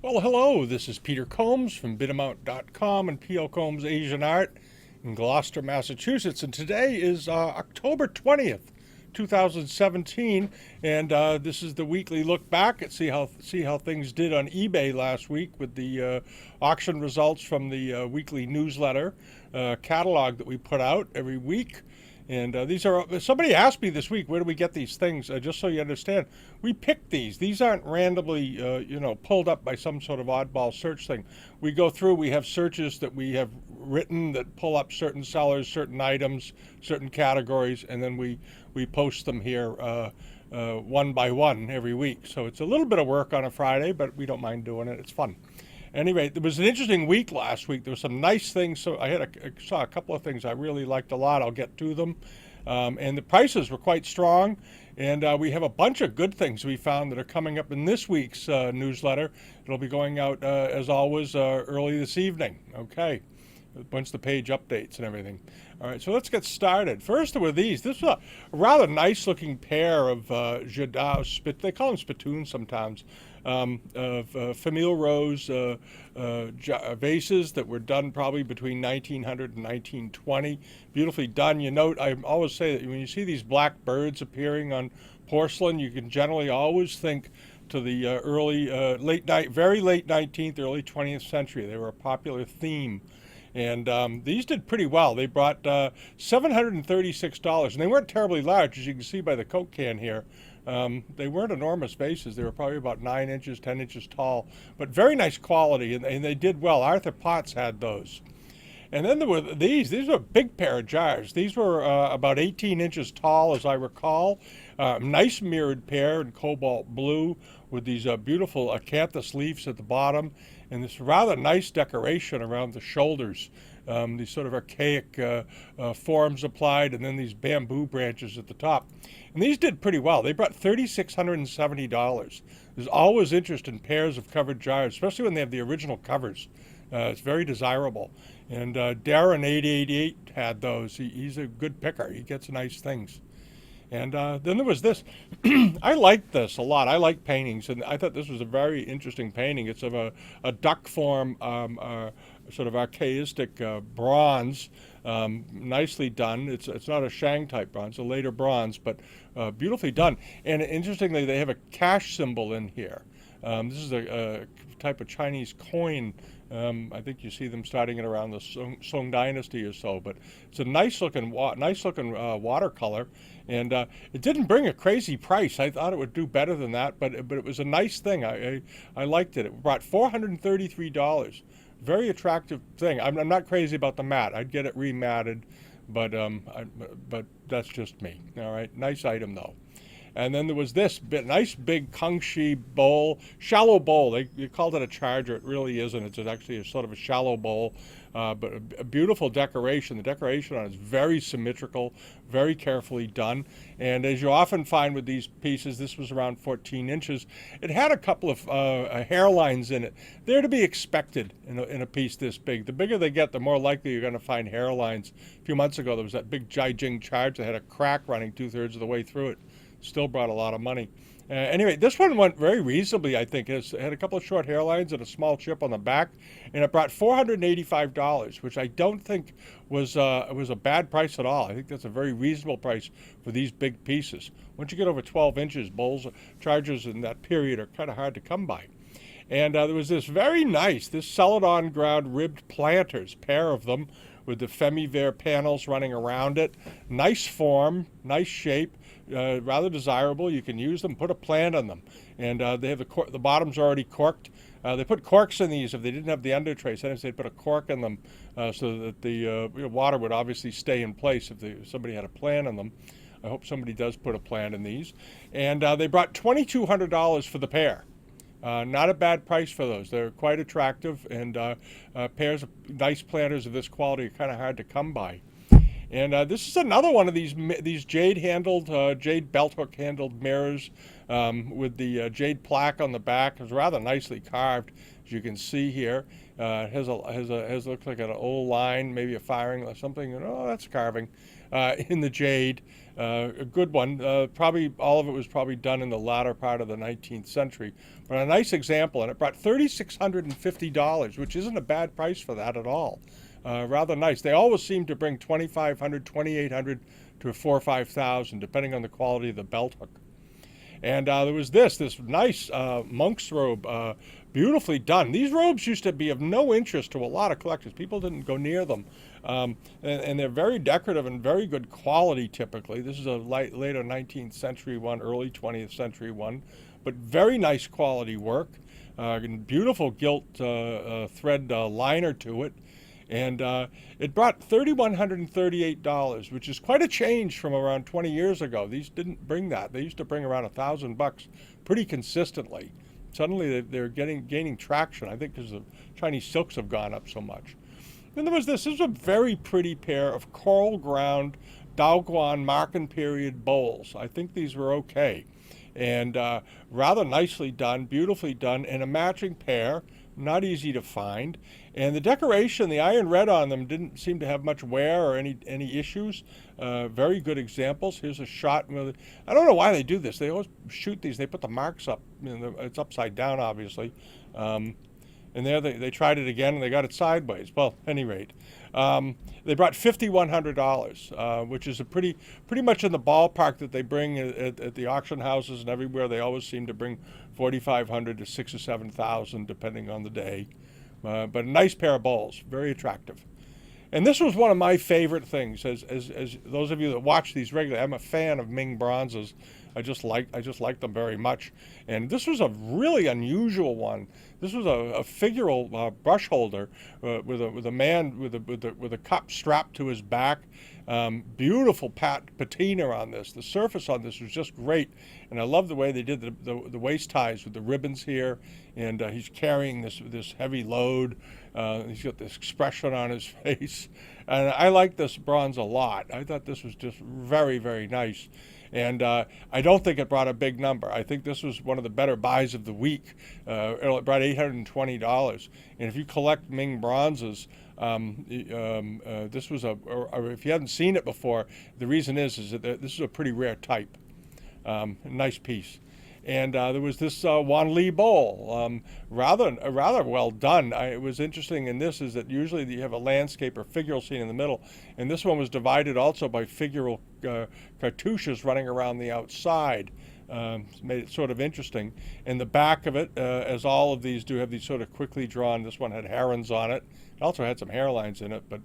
Well, hello, this is Peter Combs from BidAmount.com and P.O. Combs Asian Art in Gloucester, Massachusetts. And today is October 20th, 2017. And this is the weekly look back at see how things did on eBay last week with the auction results from the weekly newsletter catalog that we put out every week. And these are, somebody asked me this week, where do we get these things? Just so you understand, we picked these. These aren't randomly, pulled up by some sort of oddball search thing. We go through, we have searches that we have written that pull up certain sellers, certain items, certain categories, and then we post them here one by one every week. So it's a little bit of work on a Friday, but we don't mind doing it. It's fun. Anyway, there was an interesting week last week. There were some nice things. So I saw a couple of things I really liked a lot. I'll get to them. And the prices were quite strong. And we have a bunch of good things we found that are coming up in this week's newsletter. It'll be going out, as always, early this evening. Okay. Once the page updates and everything. All right, so let's get started. First were these. This was a rather nice-looking pair of jade, they call them spittoons sometimes, of Famille Rose vases that were done probably between 1900 and 1920. Beautifully done. You note, I always say that when you see these black birds appearing on porcelain, you can generally always think to the very late 19th, early 20th century. They were a popular theme. And these did pretty well. They brought $736, and they weren't terribly large, as you can see by the Coke can here. They weren't enormous vases. They were probably about 9 inches, 10 inches tall, but very nice quality, and they did well. Arthur Potts had those. And then there were these. These were a big pair of jars. These were about 18 inches tall, as I recall. Nice mirrored pair in cobalt blue with these beautiful acanthus leaves at the bottom, and this rather nice decoration around the shoulders. These sort of archaic forms applied, and then these bamboo branches at the top. And these did pretty well. They brought $3,670. There's always interest in pairs of covered jars, especially when they have the original covers. It's very desirable. And Darren 888 had those. He's a good picker. He gets nice things. And then there was this. I liked this a lot. I like paintings, and I thought this was a very interesting painting. It's of a duck form, sort of archaistic bronze, nicely done. It's not a Shang type bronze, a later bronze, but beautifully done. And interestingly, they have a cash symbol in here. This is a type of Chinese coin. I think you see them starting it around the Song Dynasty or so, but it's a nice looking watercolor, and it didn't bring a crazy price. I thought it would do better than that, but it was a nice thing. I liked it. It brought $433. Very attractive thing. I'm not crazy about the mat. I'd get it rematted, but that's just me. All right, nice item though. And then there was this nice big Kangxi bowl, shallow bowl. They called it a charger. It really isn't. It's actually a sort of a shallow bowl, but a beautiful decoration. The decoration on it is very symmetrical, very carefully done. And as you often find with these pieces, this was around 14 inches. It had a couple of hairlines in it. They're to be expected in a piece this big. The bigger they get, the more likely you're going to find hairlines. A few months ago, there was that big Jing charge that had a crack running 2/3 of the way through it. Still brought a lot of money. Anyway, this one went very reasonably, I think. It had a couple of short hairlines and a small chip on the back, and it brought $485, which I don't think was a bad price at all. I think that's a very reasonable price for these big pieces. Once you get over 12 inches, bowls, chargers in that period are kind of hard to come by. And there was this very nice, this celadon ground ribbed planters, pair of them, with the Femi-Vert panels running around it. Nice form, nice shape, rather desirable. You can use them, put a plant on them. And they have the bottoms already corked. They put corks in these if they didn't have the under tray. Sometimes they'd put a cork in them so that the water would obviously stay in place if somebody had a plant on them. I hope somebody does put a plant in these. And they brought $2,200 for the pair. Not a bad price for those. They're quite attractive, and pairs of nice planters of this quality are kind of hard to come by. And this is another one of these jade handled, jade belt hook handled mirrors with the jade plaque on the back. It's rather nicely carved, as you can see here. It has looks like an old line, maybe a firing or something. Oh, that's carving in the jade. A good one. Probably all of it was probably done in the latter part of the 19th century. But a nice example, and it brought $3,650, which isn't a bad price for that at all. Rather nice. They always seem to bring $2,500, $2,800 to $4,000 or $5,000, depending on the quality of the belt hook. And there was this nice monk's robe, beautifully done. These robes used to be of no interest to a lot of collectors. People didn't go near them. And they're very decorative and very good quality typically. This is a later 19th century one, early 20th century one, but very nice quality work. Beautiful gilt thread liner to it. And it brought $3,138, which is quite a change from around 20 years ago. These didn't bring that. They used to bring around $1,000 pretty consistently. Suddenly they're gaining traction, I think, because the Chinese silks have gone up so much. Then there was this. This was a very pretty pair of coral ground Daoguan Marken period bowls. I think these were okay. And rather nicely done, beautifully done, and a matching pair. Not easy to find. And the decoration, the iron red on them didn't seem to have much wear or any issues. Very good examples. Here's a shot. I don't know why they do this. They always shoot these. They put the marks up. It's upside down, obviously. And there they tried it again, and they got it sideways. Well, at any rate, they brought $5,100, which is a pretty much in the ballpark that they bring at the auction houses and everywhere. They always seem to bring $4,500 to $6,000 or $7,000, depending on the day. But a nice pair of bowls, very attractive. And this was one of my favorite things. As those of you that watch these regularly, I'm a fan of Ming bronzes. I just like them very much. And this was a really unusual one. This was a figural brush holder with a man with a cup strapped to his back. Beautiful patina on this. The surface on this was just great, and I love the way they did the waist ties with the ribbons here. And he's carrying this heavy load. He's got this expression on his face, and I like this bronze a lot. I thought this was just very, very nice. And I don't think it brought a big number. I think this was one of the better buys of the week. It brought $820. And if you collect Ming bronzes, this was if you haven't seen it before, the reason is that this is a pretty rare type. Nice piece. And there was this Wan Li bowl, rather well done. It was interesting in this is that usually you have a landscape or figural scene in the middle, and this one was divided also by figural cartouches running around the outside. Made it sort of interesting. And the back of it, as all of these do, have these sort of quickly drawn. This one had herons on it. It also had some hairlines in it, but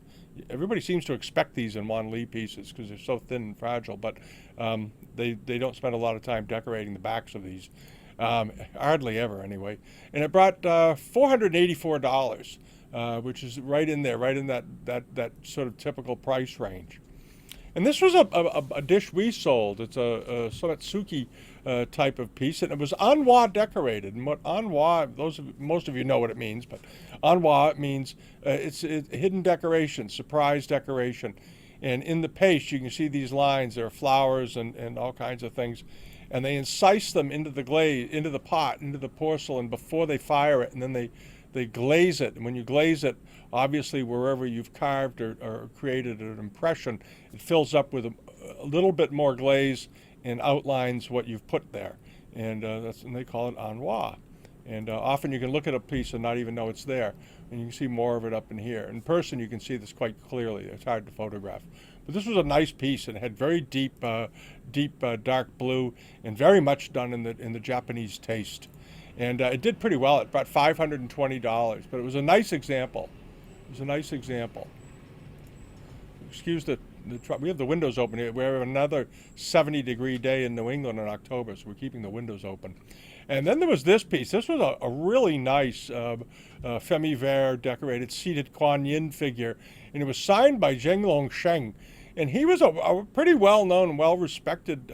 everybody seems to expect these in Wan Li pieces because they're so thin and fragile, but they don't spend a lot of time decorating the backs of these. Hardly ever, anyway. And it brought $484, which is right in there, right in that sort of typical price range. And this was a dish we sold. It's a Sonatsuki type of piece, and it was anwa decorated. And what anwa, most of you know what it means, but anwa means it's hidden decoration, surprise decoration. And in the paste, you can see these lines. There are flowers and all kinds of things. And they incise them into the glaze, into the pot, into the porcelain before they fire it, and then they glaze it. And when you glaze it, obviously wherever you've carved or created an impression, it fills up with a little bit more glaze and outlines what you've put there. And they call it anwa. And often you can look at a piece and not even know it's there. And you can see more of it up in here. In person, you can see this quite clearly. It's hard to photograph. But this was a nice piece, and it had very deep dark blue, and very much done in the Japanese taste. And it did pretty well. It brought $520, but it was a nice example. It was a nice example. Excuse the we have the windows open here. We have another 70-degree day in New England in October, so we're keeping the windows open. And then there was this piece. This was a really nice femi-vert decorated seated Kuan-yin figure, and it was signed by Zhenglong Sheng. And he was a pretty well-known, well-respected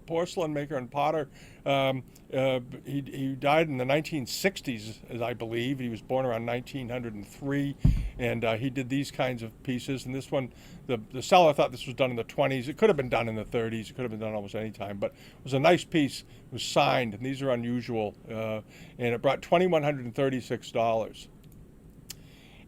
porcelain maker and potter He died in the 1960s, as I believe. He was born around 1903, and he did these kinds of pieces. And this one, the seller thought this was done in the 20s. It could have been done in the 30s. It could have been done almost any time, but it was a nice piece. It was signed, and these are unusual, and it brought $2,136.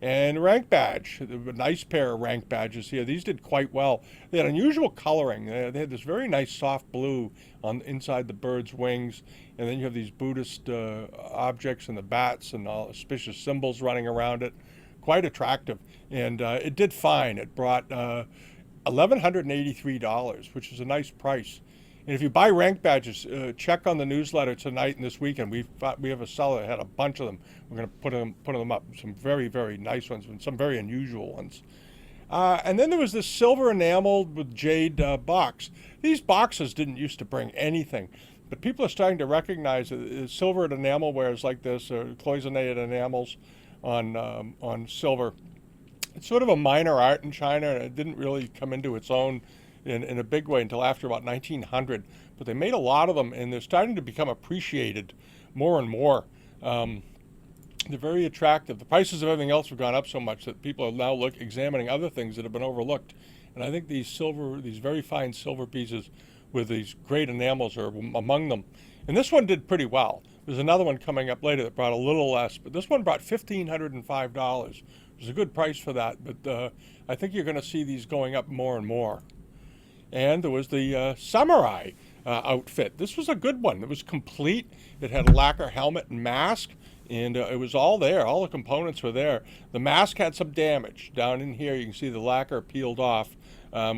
And rank badge, a nice pair of rank badges here. These did quite well. They had unusual coloring. They had this very nice soft blue on inside the bird's wings, and then you have these Buddhist objects and the bats and all auspicious symbols running around it. Quite attractive, and it did fine. It brought $1,183, which is a nice price. And if you buy rank badges, check on the newsletter tonight and this weekend. We have a seller that had a bunch of them. We're going to put them up. Some very, very nice ones and some very unusual ones. And then there was this silver enameled with jade box. These boxes didn't used to bring anything, but people are starting to recognize that silver enamelwares like this, cloisonnated enamels on silver. It's sort of a minor art in China, and it didn't really come into its own in a big way until after about 1900, but they made a lot of them, and they're starting to become appreciated more and more. They're very attractive. The prices of everything else have gone up so much that people are now examining other things that have been overlooked. And I think these very fine silver pieces with these great enamels are among them. And this one did pretty well. There's another one coming up later that brought a little less, but this one brought $1,505. It was a good price for that, but I think you're going to see these going up more and more. And there was the samurai outfit. This was a good one. It was complete. It had a lacquer helmet and mask, and it was all there. All the components were there. The mask had some damage. Down in here, you can see the lacquer peeled off,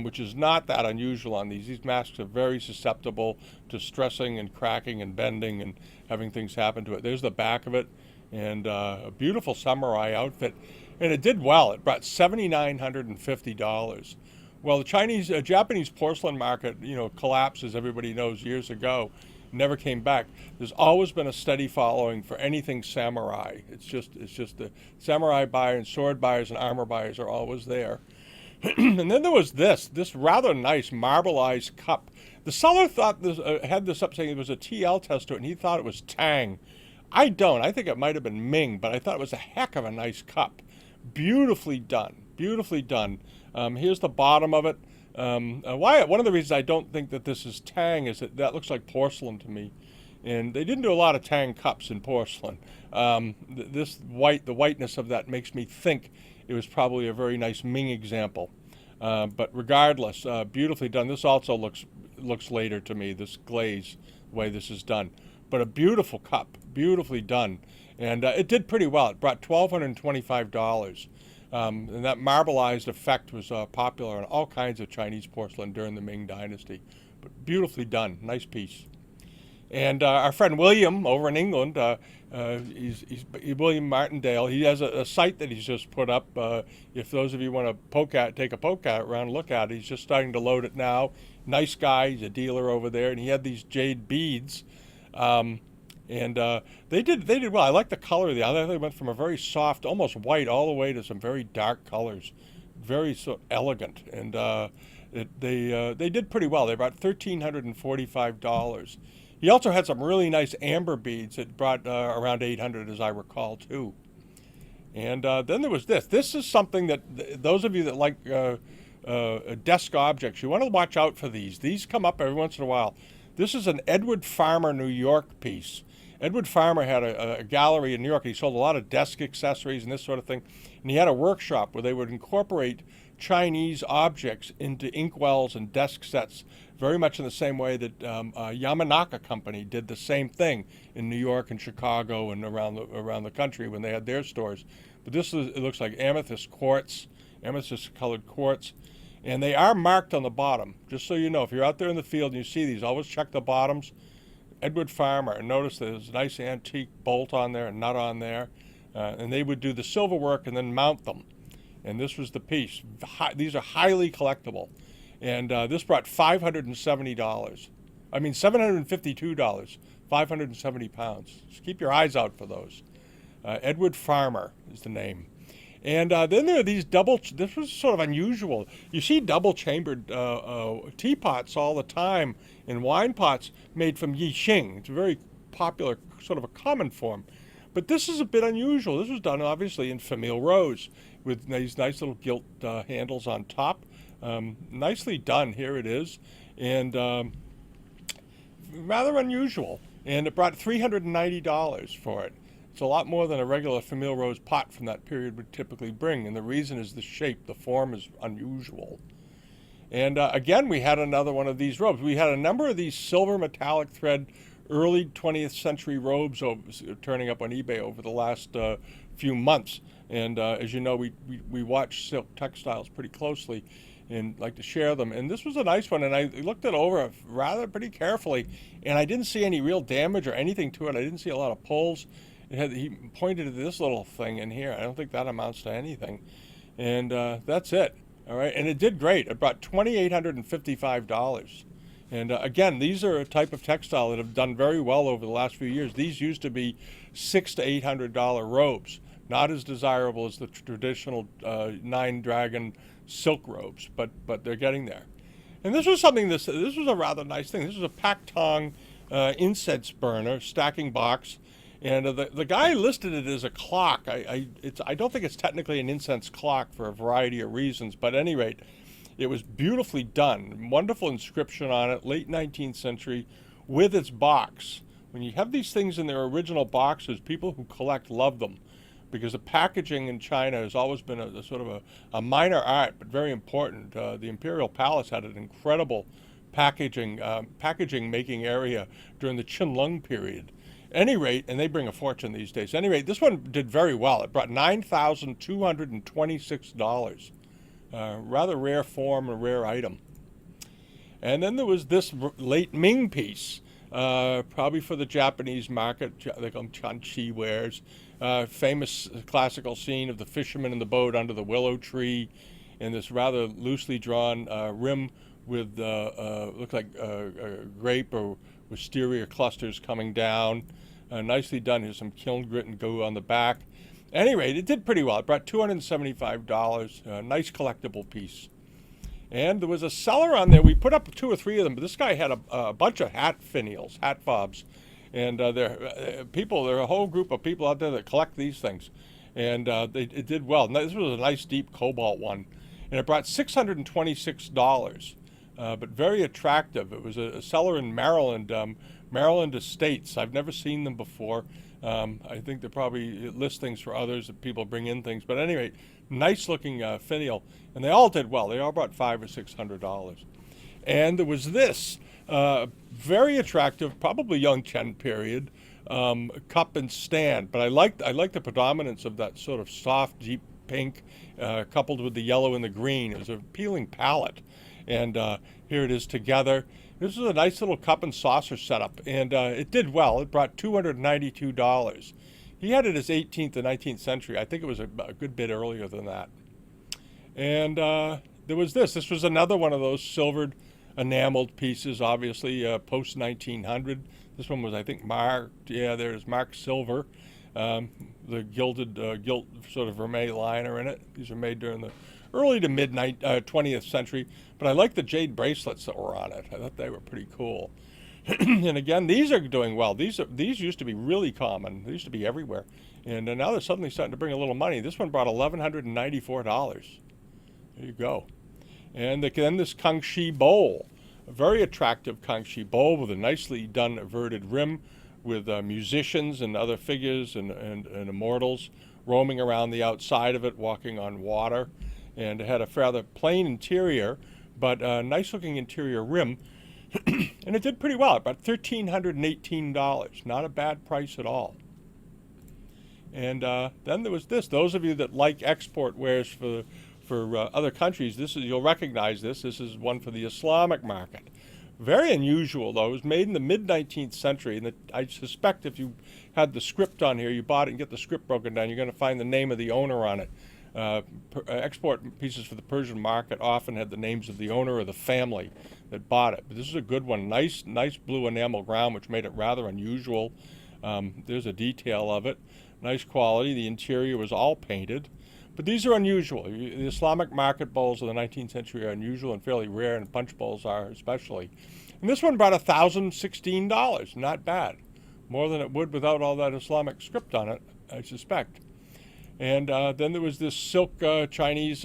which is not that unusual on these. These masks are very susceptible to stressing and cracking and bending and having things happen to it. There's the back of it, and a beautiful samurai outfit. And it did well. It brought $7,950. Well, the Japanese porcelain market, collapsed, as everybody knows, years ago. Never came back. There's always been a steady following for anything samurai. It's just the samurai buyer and sword buyers and armor buyers are always there. And then there was this rather nice marbleized cup. The seller thought had this up saying it was a TL test to it, and he thought it was Tang. I don't. I think it might have been Ming, but I thought it was a heck of a nice cup. Beautifully done. Beautifully done. Here's the bottom of it. One of the reasons I don't think that this is Tang is that looks like porcelain to me. And they didn't do a lot of Tang cups in porcelain. The whiteness of that makes me think it was probably a very nice Ming example. But regardless, beautifully done. This also looks later to me, this glaze, the way this is done. But a beautiful cup, beautifully done. And it did pretty well. It brought $1,225. And that marbleized effect was popular in all kinds of Chinese porcelain during the Ming Dynasty. But beautifully done. Nice piece. And our friend William over in England, he's William Martindale. He has a site that he's just put up. If those of you want to take a poke at it, around and look at it, he's just starting to load it now. Nice guy. He's a dealer over there, and he had these jade beads. And they did well. I like the color of the other. They went from a very soft, almost white, all the way to some very dark colors, very elegant. And they did pretty well. They brought $1,345. He also had some really nice amber beads that brought around $800, as I recall, too. And then there was this. This is something that those of you that like desk objects, you want to watch out for these. These come up every once in a while. This is an Edward Farmer, New York piece. Edward Farmer had a gallery in New York. He sold a lot of desk accessories and this sort of thing. And he had a workshop where they would incorporate Chinese objects into inkwells and desk sets, very much in the same way that Yamanaka Company did the same thing in New York and Chicago and around the country when they had their stores. But it looks like amethyst quartz, amethyst-colored quartz. And they are marked on the bottom. Just so you know, if you're out there in the field and you see these, always check the bottoms. Edward Farmer, and notice there's a nice antique bolt on there and nut on there. And they would do the silver work and then mount them. And this was the piece. These are highly collectible. And this brought $752, 570 pounds. Just keep your eyes out for those. Edward Farmer is the name. And then there are these this was sort of unusual. You see double-chambered teapots all the time in wine pots made from Yixing. It's a very popular, sort of a common form. But this is a bit unusual. This was done, obviously, in famille rose with these nice little gilt handles on top. Nicely done. Here it is. And rather unusual. And it brought $390 for it. It's a lot more than a regular famille rose pot from that period would typically bring, and the reason is the shape. The form is unusual. And again, we had another one of these robes. We had a number of these silver metallic thread early 20th century robes turning up on eBay over the last few months. And as you know, we watch silk textiles pretty closely and like to share them. And this was a nice one, and I looked it over rather pretty carefully, and I didn't see any real damage or anything to it. I didn't see a lot of pulls. He pointed to this little thing in here. I don't think that amounts to anything. And that's it. All right. And it did great. It brought $2,855. And again, these are a type of textile that have done very well over the last few years. These used to be $600 to $800 robes. Not as desirable as the traditional 9-dragon silk robes, but they're getting there. And this was something, this was a rather nice thing. This was a Pak Tong incense burner, stacking box. And the guy listed it as a clock. I don't think it's technically an incense clock for a variety of reasons, but at any rate, it was beautifully done. Wonderful inscription on it, late 19th century, with its box. When you have these things in their original boxes, people who collect love them, because the packaging in China has always been a sort of a minor art, but very important. The Imperial Palace had an incredible packaging making area during the Qianlong period. Any rate, and they bring a fortune these days. Any rate, this one did very well. It brought $9,226. Rather rare form, a rare item. And then there was this late Ming piece, probably for the Japanese market. They call them chanchi wares. Famous classical scene of the fisherman in the boat under the willow tree, and this rather loosely drawn rim with looked like grape or wisteria clusters coming down. Nicely done. Here's some kiln grit and glue on the back. At any rate, it did pretty well. It brought $275. Nice collectible piece. And there was a seller on there. We put up 2 or 3 of them, but this guy had a bunch of hat finials, hat fobs. And there are a whole group of people out there that collect these things. And it did well. Now, this was a nice deep cobalt one. And it brought $626. But very attractive. It was a seller in Maryland, Maryland Estates. I've never seen them before. I think they're probably listings for others that people bring in things. But at any rate, nice looking finial. And they all did well. They all brought $500 or $600. And there was this very attractive, probably young Chen period, cup and stand. But I like the predominance of that sort of soft, deep pink, coupled with the yellow and the green. It was an appealing palette. And here it is together. This is a nice little cup and saucer setup, and it did well. It brought $292. He had it as 18th and 19th century. I think it was a good bit earlier than that. And there was this. This was another one of those silvered enameled pieces, obviously post-1900. This one was, I think, marked. Yeah, there's marked silver. The gilded, gilt sort of vermeil liner in it. These are made during the early to mid 20th century, but I like the jade bracelets that were on it. I thought they were pretty cool. And again, these are doing well. These used to be really common. They used to be everywhere, and now they're suddenly starting to bring a little money. This one brought $1,194. There you go. And then this Kangxi bowl, a very attractive Kangxi bowl with a nicely done inverted rim, with musicians and other figures and immortals roaming around the outside of it, walking on water. And it had a rather plain interior, but a nice-looking interior rim. And it did pretty well, about $1,318. Not a bad price at all. And then there was this. Those of you that like export wares for other countries, you'll recognize this. This is one for the Islamic market. Very unusual, though. It was made in the mid-19th century, and I suspect if you had the script on here, you bought it and get the script broken down, you're going to find the name of the owner on it. Export pieces for the Persian market often had the names of the owner or the family that bought it. But this is a good one. Nice blue enamel ground, which made it rather unusual. There's a detail of it. Nice quality. The interior was all painted. But these are unusual. The Islamic market bowls of the 19th century are unusual and fairly rare, and punch bowls are especially. And this one brought $1,016. Not bad. More than it would without all that Islamic script on it, I suspect. And then there was this silk Chinese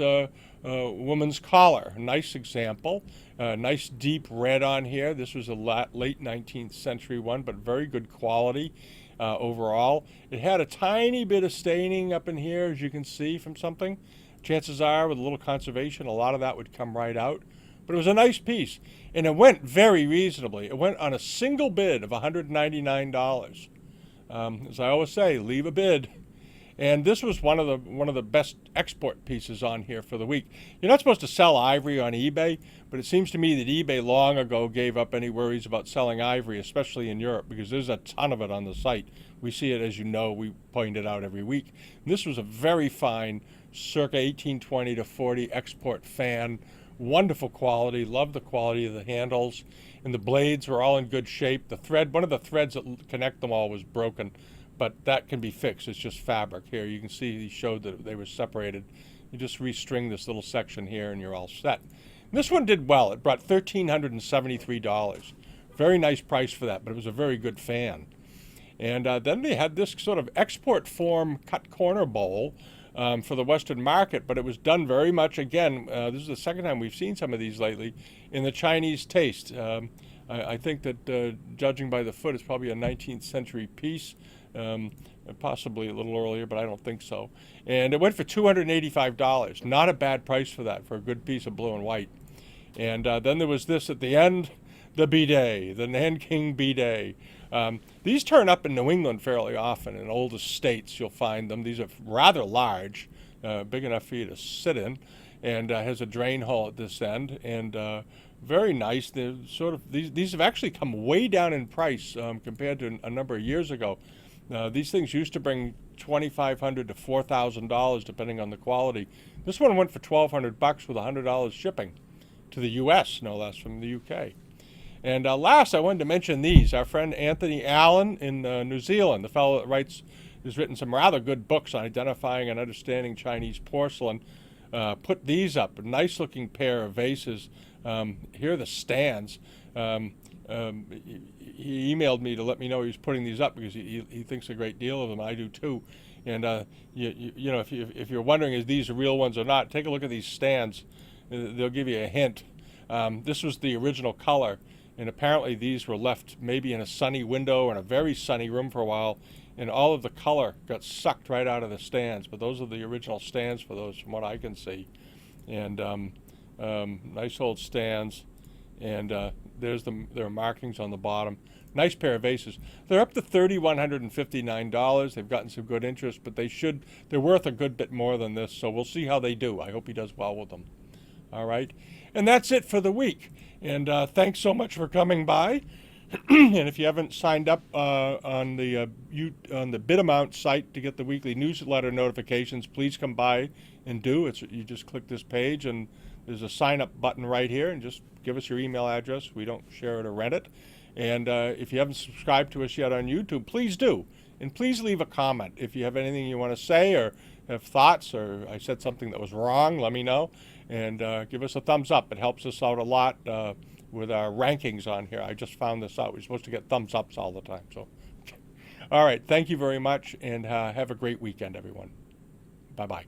woman's collar. Nice example. Nice deep red on here. This was a late 19th century one, but very good quality overall. It had a tiny bit of staining up in here, as you can see from something. Chances are, with a little conservation, a lot of that would come right out. But it was a nice piece, and it went very reasonably. It went on a single bid of $199. As I always say, leave a bid. And this was one of the best export pieces on here for the week. You're not supposed to sell ivory on eBay, but it seems to me that eBay long ago gave up any worries about selling ivory, especially in Europe, because there's a ton of it on the site. We see it, as you know, we point it out every week. And this was a very fine, circa 1820 to 40 export fan. Wonderful quality, love the quality of the handles, and the blades were all in good shape. The thread, one of the threads that connect them all was broken, but that can be fixed. It's just fabric. Here you can see he showed that they were separated. You just restring this little section here and you're all set. And this one did well. It brought $1,373. Very nice price for that, but it was a very good fan. And then they had this sort of export form cut corner bowl for the Western market, but it was done very much, again, this is the second time we've seen some of these lately, in the Chinese taste. I think that judging by the foot, it's probably a 19th century piece, possibly a little earlier, but I don't think so. And it went for $285. Not a bad price for that, for a good piece of blue and white. And then there was this at the end, the bidet, the Nanking bidet. These turn up in New England fairly often. In old estates, you'll find them. These are rather large, big enough for you to sit in, and has a drain hole at this end, and very nice. They're sort of these have actually come way down in price compared to a number of years ago. These things used to bring $2,500 to $4,000 depending on the quality. This one went for $1,200 with $100 shipping to the U.S., no less, from the U.K. And last, I wanted to mention these. Our friend Anthony Allen in New Zealand, the fellow that has written some rather good books on identifying and understanding Chinese porcelain, put these up. A nice-looking pair of vases. Here are the stands. He emailed me to let me know he was putting these up because he thinks a great deal of them. I do too. And you know, if you're wondering if these are real ones or not, take a look at these stands. They'll give you a hint. This was the original color. And apparently these were left maybe in a sunny window in a very sunny room for a while, and all of the color got sucked right out of the stands. But those are the original stands for those, from what I can see. And nice old stands. And there are markings on the bottom. Nice pair of vases. They're up to $3,159. They've gotten some good interest, but they're worth a good bit more than this. So we'll see how they do. I hope he does well with them. All right. And that's it for the week. And thanks so much for coming by. And if you haven't signed up on the BidAmount site to get the weekly newsletter notifications, please come by and do. You just click this page, and there's a sign-up button right here, and just give us your email address. We don't share it or rent it. And if you haven't subscribed to us yet on YouTube, please do. And please leave a comment. If you have anything you want to say or have thoughts, or I said something that was wrong, let me know. And give us a thumbs up. It helps us out a lot with our rankings on here. I just found this out. We're supposed to get thumbs ups all the time. So, all right. Thank you very much, and have a great weekend, everyone. Bye-bye.